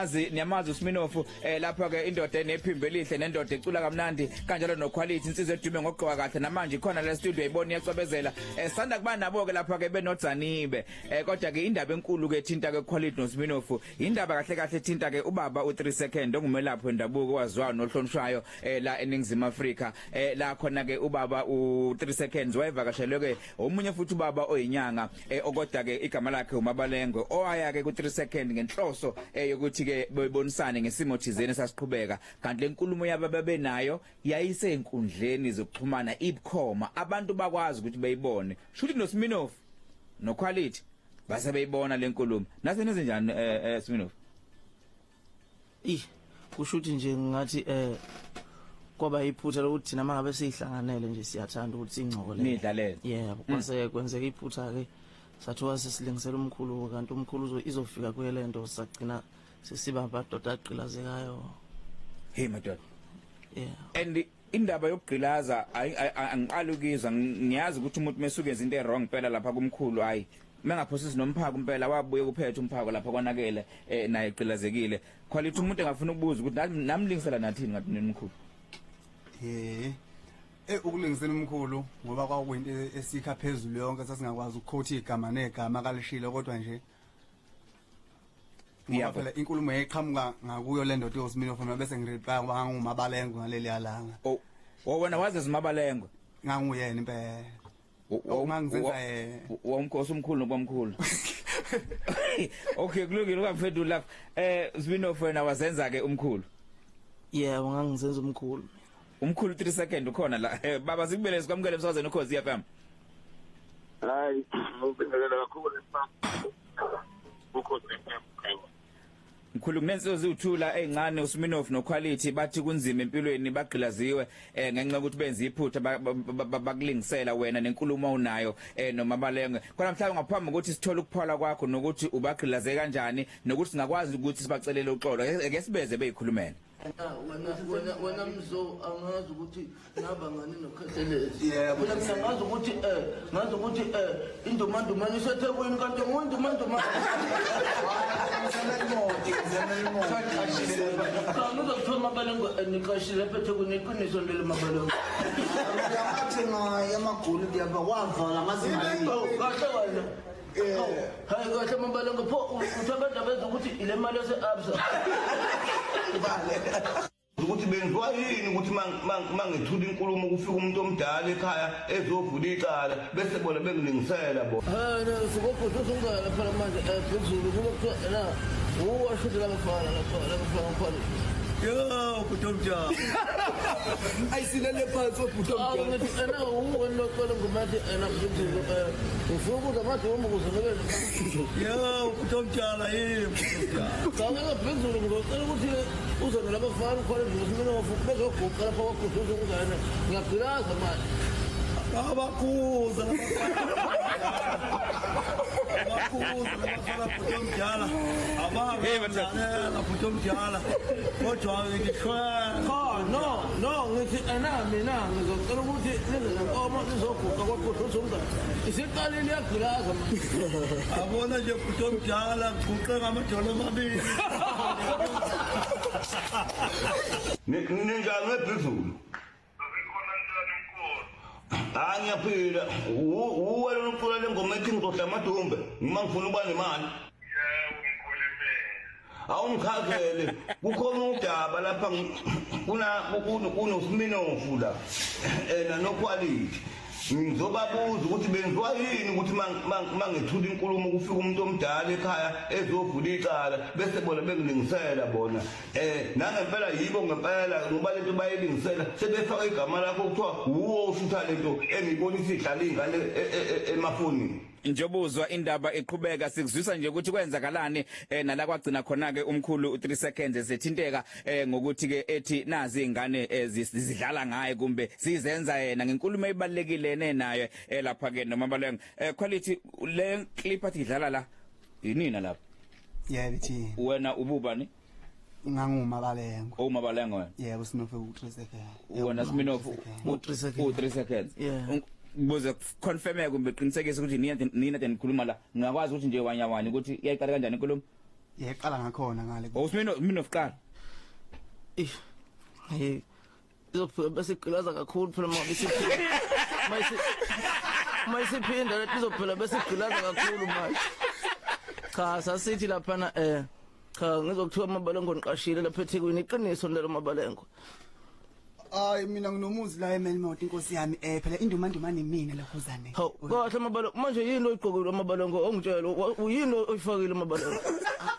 Niyamazi uSminofu lapha ke indoda enephimbo elihle nendoda ecula kamnandi kanjalo noquality insizwe edume ngogqoka kahle namanje ikhona le studio ayibona iyacobezela sanda kuba nabo ke lapha ke benodzanibe kodwa ke indaba enkulu ke thinta ke quality noSminofu indaba kahle kahle thinta ke ubaba u3 second ongumelaphi wendabuko waziwayo nohlonishwayo la eNingizimu Afrika la khona ke ubaba u3 seconds wayevakashelwe ke omunye futhi ubaba oyinyanga okodwa ke igama lakhe uMabalengo owaya ke ku3 second ngenhloso yokuthi ke bebonisane ngesimo thizeni sasiqhubeka kanti lenkulumo yababenayo yayisenkundleni zokuxhumana ibukhoma abantu bakwazi ukuthi bayibone shuthi noSminofu noquality base beyibona lenkulumo nase nenze njani Sminofu kushuthi nje ngathi kwaba iphutha lokuthi thina mangabe sihlanganele nje siyathanda ukuthi singcokole nidlalele yebo kwase kwenzeka iphutha ke sathiwa sesilingisela umkhulu kanti umkhulu izofika kuyelento sagcina sesiba amadoda aqilazekayo hey madoda yeah and indaba yokugqilaza angiqala ukizwa ngiyazi ukuthi umuntu mesuke izinto ezwrong phela lapha kumkhulu hayi mengaphosisi nomphako impela wabuye kuphethe umphako lapha konakele naye eqilazekile quality umuntu engafuna ukubuza ukuthi namlingisela nathini ngathi nomkhulu ukulingisela umkhulu ngoba kwakuyinto esikha phezulu yonke sasingakwazi ukukhotha igama negama kalishilo kodwa nje ngoba phela inkulumo yayiqhamuka ngakuyo le ndoda yoSminofu bese ngireply ngoba nganguMabalengo ngaleli yalanga wena waze ziMabalengo nganguyena impela ongangizenza womkhosi omkhulu nokwamkhulu okay kulungile ukaphendula lapha Sminofu wena wazenza ke umkhulu yeah ngangizenza umkhulu 3 second ukhona la baba sikubeleze kwamukele emsakazweni ukhozi FM hayi ngibingelela kakhulu ukhozi FM mkhulu kunensizo uthula ezincane uSminofu noquality bathi kunzima empilweni bagqilaziwe ngenxa ukuthi benza iphutha bakulingisela wena nenkulumo unayo noMabalengo khona mhlawumbe ngaphambi ukuthi sithole ukuphola kwakho nokuthi ubagqilaze kanjani nokuthi singakwazi ukuthi sibacelele uxolo ake sibeze beyikhulumela wena mzo angazi ukuthi ngaba ngani noKhehlelezi yebo mina ngazi ukuthi indomandumane iseThekwini kanti ngundumandumane Kanu doktor Mabalengo nikashile eThekwini iqiniso leli Mabalengo Yamathi ngayamagulu ndiyaba wavala ngazimali kahle wena hayi kahle Mabalengo pho uthabenda benza ukuthi ile mali yaseAbsa ukuthi benziwa yini ukuthi mangithula inkulumo kufika umuntu omdala ekhaya ezovula icala bese bona bengilingisela bona sikopho songala phela manje phezulu kuba la uwashuthi Labafana lapha yo kutomja ayisilele phansi obutomja ngithi ana uwena lokho ngomathi ana phezulu ufuku ngamathi umukuzonekela yo kutomjala yini Kanga phezulu ngicela ukuthi uzona Labafana khona uSminofu bezoguqa lapha kwakuzuza ukuzana ngiyagqilaza manje abakuza Labafana Putomjala kodwa ngishwa no ngithi mina ngizocela ukuthi lezenkomo izoguqa kwakuzuza isiqalile yagqilaza abona nje Putomjala guqe ngamadolo amabili ninjani ephezulu angiyaphila uwe lokucula lengoma ethi ngidodla amadumbe noma ngifuna ukuba nemali yebo mkhulu impela awungichazele kukhona udaba lapha kunoSminofu la noquality ngizobabuza ukuthi benziwa yini ukuthi mangithula inkulumo kufika umuntu omdala ekhaya ezovula icala bese bona bengilingisela bona nangempela yibo ngempela ngoba lento bayilingisela sebefaka igama lakho kuthiwa uwo ushutha lento engibonisa idlala ingane emafonini njobuzwa indaba eqhubeka sikuzwisa nje ukuthi kwenzakalani nala kwagcina khona ke umkhulu u3 seconds esethinteka ngokuthi ke ethi nazi izingane zidlala ngaye kumbe sizenza yena ngenkulumo ebalekile nenayo lapha ke noMabalengo quality le clip athi idlala la yinina lapha yebo ithi wena ububani nganguMabalengo uMabalengo wena yebo Sminofu u3 seconds wena Sminofu u3 seconds buze confirm kumbe qinisekisa ukuthi nina nikhuluma la ngakwazi ukuthi nje wanyawani ukuthi iyayiqala kanjani inkulumo Yeqala ngakhona ngale. Usmino fuqala. Hey. Izophuka bese igqilaza kakhulu phela manje mayisiphinda lethi izophela bese igqilaza kakhulu manje. Cha sasithi lapha cha ngizokuthiwa amabalengo ngiqashile lapha eThekwini iqiniso lelo mabalengo. Ay mina nginomuzi la eMelmount inkosi yami phela indumandumane mina lakhuzane. Hawu kahle amabalengo manje yini oyigqokile amabalengo ongitshela uyini oyifakile amabalengo?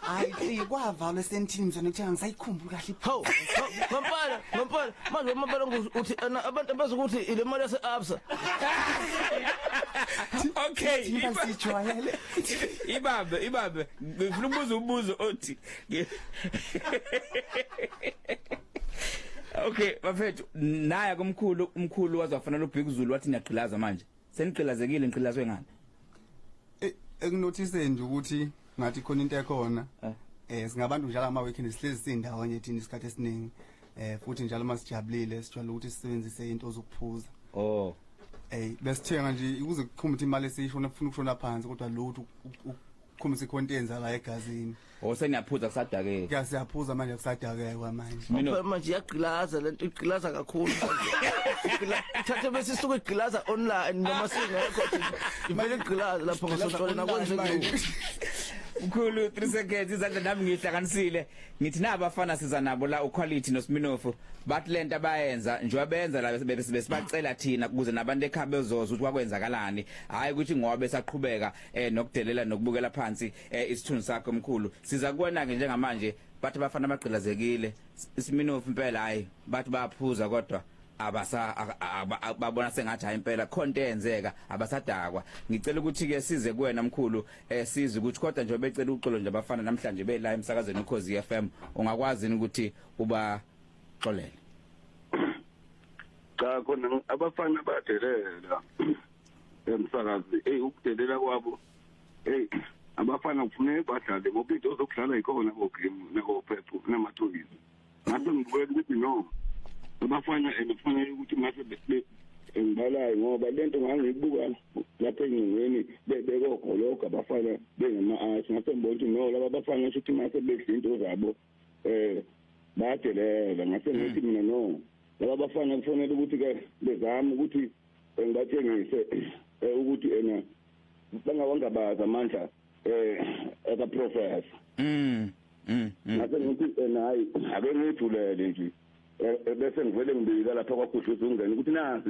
Hayi kwavalwe sentini mzwana ukuthenga ngisayikhumbula kahle. Hawu ngempela manje amabalengo uthi abantu abazokuthi ile mali yase Absa. Okay Sijwayele. Ibabe ngifuna umbuzo othi Okay bafethu naya umkhulu wazafanele uBhikuzulu wathi niyaqhilaza manje senigqilazekile ngiqhilazwe ngani Ekunothise nje ukuthi ngathi khona into ekhona singabantu njalo ama weekend sihlezi sindawonye thina isikhathi esiningi futhi njalo masijabulile sijwayele ukuthi sisebenzise into zokuphuza besithenga nje ukuze kuqhumuthe imali esishona ufuna ukushona phansi kodwa lutho ukukhumbisa ikhontenza la egazini seniyaphuza kusadake ke siyaphuza manje kusadake kwamanje manje yagqilaza lento igqilaza kakhulu ithathe bese isuke igqilaza online noma singekho ivele igqilaza lapho ngasoshona kwenzekile Mkhulu 3 seconds izandla nami ngihlanganisile ngithi nabafana siza nabo la uQuality noSminofu bathi lento abayenza njengoba benza la besibacela thina ukuze nabantu ekhaya bezoza ukuthi kwakwenzakalani hayi ukuthi ngoba besaqhubeka nokudelela nokubukela phansi isithunzi sakho mkhulu siza kuwona ke njengamanje bathi bafana abagqilazekile iSminofu impela hayi bathi bayaphuza kodwa babona sengathi hayi impela khonto eyenzeka abasadakwa ngicela ukuthi ke size kuwena mkhulu size ukuthi kodwa nje becela uxolo nje abafana namhlanje bela emsakazweni uKhozi FM ungakwazi ukuthi uba xolele cha khona abafana badelela emsakazi ukudelela kwabo abafana kufanele badlale ngoba into ozokudlala ikona ngogame nakophepho namathoyizi ngathi ngibukela ukuthi no abafana kufanele ukuthi mase ngibalayo ngoba lento ngangiyibuka lapha engcingweni bekogologa abafana bengama-arts ngase ngibona ukuthi no laba bafana ngisho ukuthi mase bedla into zabo bayadelela ngase ngithi mina no laba bafana kufanele ukuthi-ke bezame ukuthi ngibathengise ukuthi bangawangabaza amandla aka-professor ngase ngithi hayi ake ngiyithulele nje bese ngivele ngibika lapha kwaKhuhlisa ungene ukuthi nazi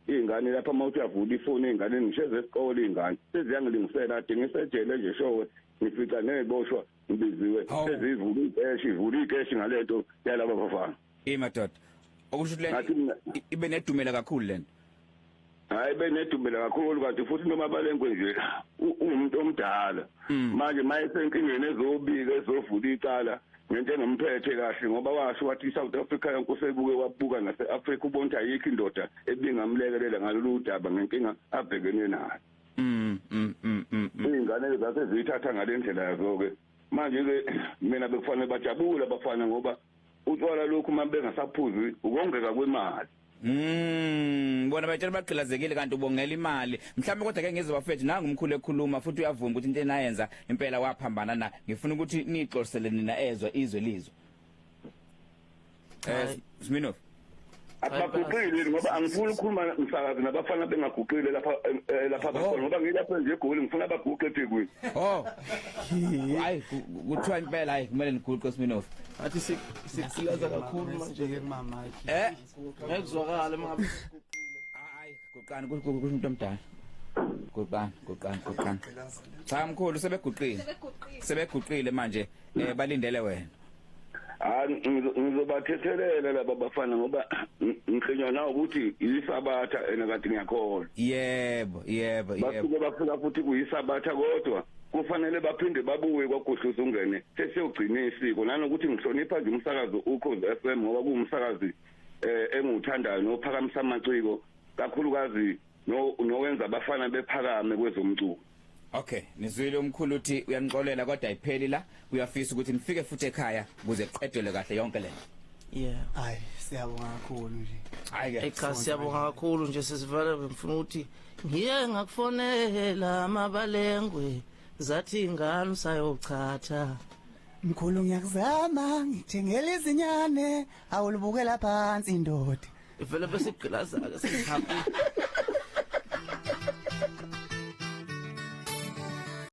iy'ngane lapha uma uthi uyavula ifoni iy'ngane ngisheze esikole iy'ngane seziyangilingisela ade ngisejele nje showe ngifica ney'boshwa ngibiziwe ivula ikeshi ngale nto yalaba bafana madoda okusho ukuthi lento ibe nedumela kakhulu lento hayi benedumela kakhulu kanti futhi noma balengwe nje umuntu omdala manje mayesenkingeni ezobika ezovula icala ngento engimphethe kahle ngoba washo wathi iSouth Africa yonke usebuke wabuka nase-Africa ubona ukuthi ayikho indoda ebingamlekelela ngalolu daba ngenkinga abhekene nayo iy'ngane zase ziyithatha ngale ndlela yazo-ke manje-ke mina bekufanele bajabule abafana ngoba utshwala lokhu uma bengasaphuzi ukongeka kwemali bona bayitshela bagqilazekile kanti ubongela imali mhlawumbe kodwa ke ngeze bafethu nanga umkhulu ekhuluma futhi uyavuma ukuthi into enayenza impela waphambana na ngifuna ukuthi nixoxisele nina ezwe izwe lizwe Sminoff abaguqile ngoba angifuni ukukhuluma umsakazi nabafana bengaguqile lapha bakhona ngoba ngilapha nje eGoli ngifuna abaguqe eThekwini hayi kuthiwa impela hayi kumele niguqe Sminoff athi silaza kakhulu manje ke kumama ngekuzwakala mangabe hayi guqani kusho umuntu omdala guqani cha mkhulu sebeguqile manje balindele wena ngizobathethelela laba bafana ngoba ngikhinywa na ukuthi yisabatha enakade ngiyakholwa yebo basuke bafika futhi kuyisabatha kodwa kufanele baphinde babuye kwaKhuhlisa ungene sesiyogcina isiko nanokuthi ngihlonipha nje umsakazo uKhozi FM ngoba kuwumsakazi engiwuthandayo nophakamisa amaciko kakhulukazi nowenza abafana bephakame kwezomculo. Okay nizwile umkhulu uthi uyanixolela kodwa ayipheli la uyafisa ukuthi nifike futhi ekhaya ukuze kuqedwe kahle yonke lento hayi siyabonga kakhulu nje hayi cha siyabonga kakhulu nje sesivala ngifuna ukuthi ngiye ngakufonela amabalengwe zathi ingane sayochatha mkhulu ngiyakuzama ngithengele izinyane awulibukela phansi indoda ivele bese iglaza ke sihamba